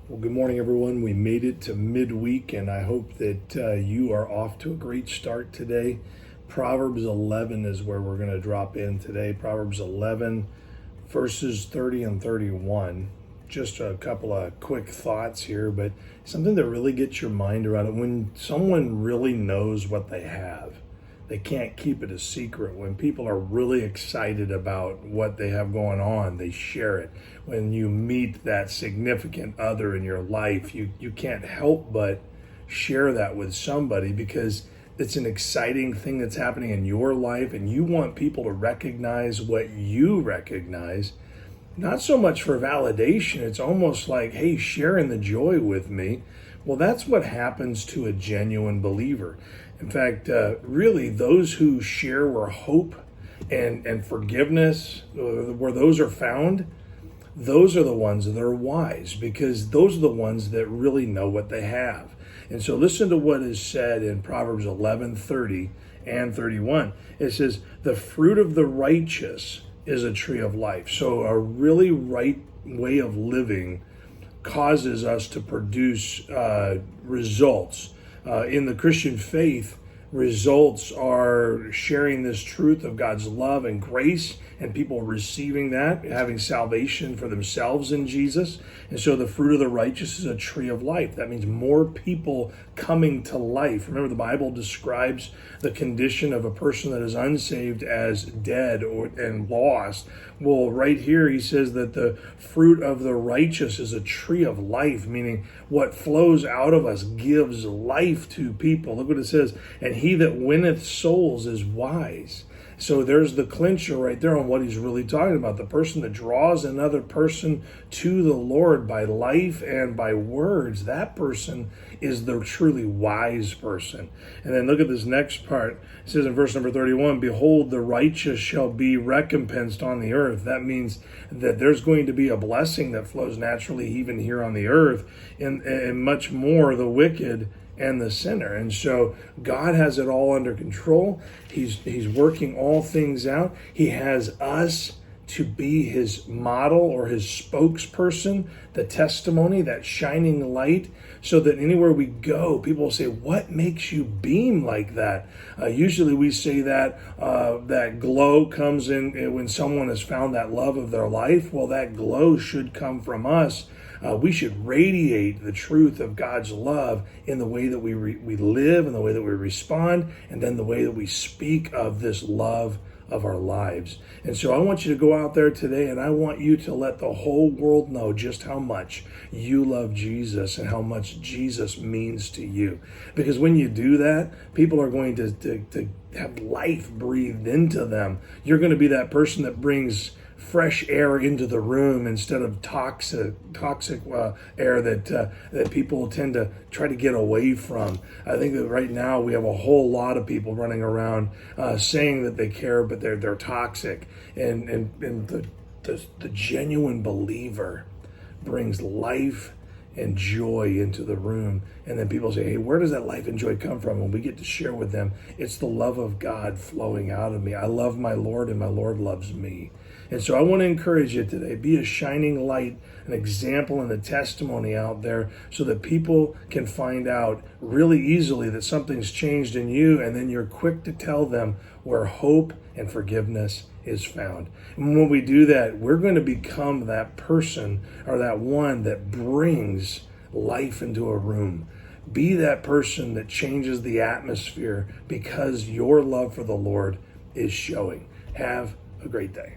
Well, good morning, everyone. We made it to midweek, and I hope that you are off to a great start today. Proverbs 11 is where we're going to drop in today. Proverbs 11, verses 30 and 31. Just a couple of quick thoughts here, but something that really gets your mind around it. When someone really knows what they have, they can't keep it a secret. When people are really excited about what they have going on, they share it. When you meet that significant other in your life, you can't help but share that with somebody because it's an exciting thing that's happening in your life, and you want people to recognize what you recognize. Not so much for validation, it's almost like, hey, sharing the joy with me. Well, that's what happens to a genuine believer. In fact, really, those who share where hope and forgiveness, where those are found, those are the ones that are wise, because those are the ones that really know what they have. And so listen to what is said in Proverbs 11:30 and 31. It says, the fruit of the righteous is a tree of life. So a really right way of living causes us to produce results. In the Christian faith, results are sharing this truth of God's love and grace, and people receiving that, having salvation for themselves in Jesus. And so the fruit of the righteous is a tree of life. That means more people coming to life. Remember, the Bible describes the condition of a person that is unsaved as dead and lost. Well, right here he says that the fruit of the righteous is a tree of life, meaning what flows out of us gives life to people. Look what it says, and he that winneth souls is wise. So there's the clincher right there on what he's really talking about. The person that draws another person to the Lord by life and by words, that person is the truly wise person. And then look at this next part. It says in verse number 31, behold, the righteous shall be recompensed on the earth. That means that there's going to be a blessing that flows naturally even here on the earth, and much more the wicked and the sinner. And so God has it all under control. He's working all things out. He has us to be his model or his spokesperson, the testimony, that shining light, so that anywhere we go, people will say, what makes you beam like that? Usually we say that that glow comes in when someone has found that love of their life. Well, that glow should come from us. We should radiate the truth of God's love in the way that we live, in the way that we respond, and then the way that we speak of this love of our lives. And so I want you to go out there today, and I want you to let the whole world know just how much you love Jesus and how much Jesus means to you. Because when you do that, people are going to have life breathed into them. You're going to be that person that brings fresh air into the room instead of toxic air that people tend to try to get away from. I think that right now we have a whole lot of people running around saying that they care, but they're toxic. And the genuine believer brings life and joy into the room. And then people say, hey, where does that life and joy come from? And we get to share with them, it's the love of God flowing out of me. I love my Lord, and my Lord loves me. And so I want to encourage you today, be a shining light, an example and a testimony out there, so that people can find out really easily that something's changed in you, and then you're quick to tell them where hope and forgiveness is found. And when we do that, we're going to become that person or that one that brings life into a room. Be that person that changes the atmosphere because your love for the Lord is showing. Have a great day.